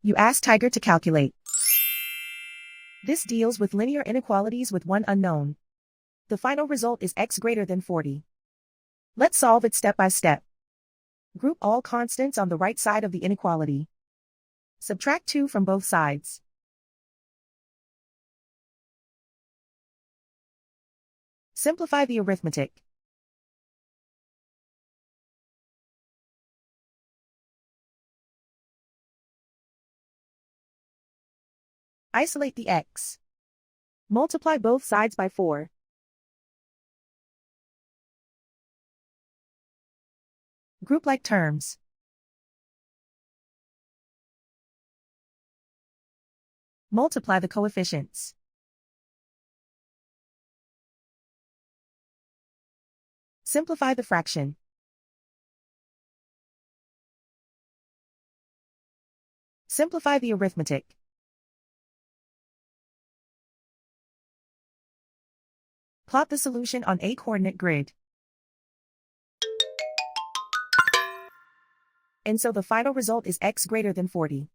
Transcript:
You ask Tiger to calculate. This deals with linear inequalities with one unknown. The final result is x greater than 40. Let's solve it step by step. Group all constants on the right side of the inequality. Subtract 2 from both sides. Simplify the arithmetic. Isolate the x. Multiply both sides by 4. Group like terms. Multiply the coefficients. Simplify the fraction. Simplify the arithmetic. Plot the solution on a coordinate grid. And so the final result is x greater than 40.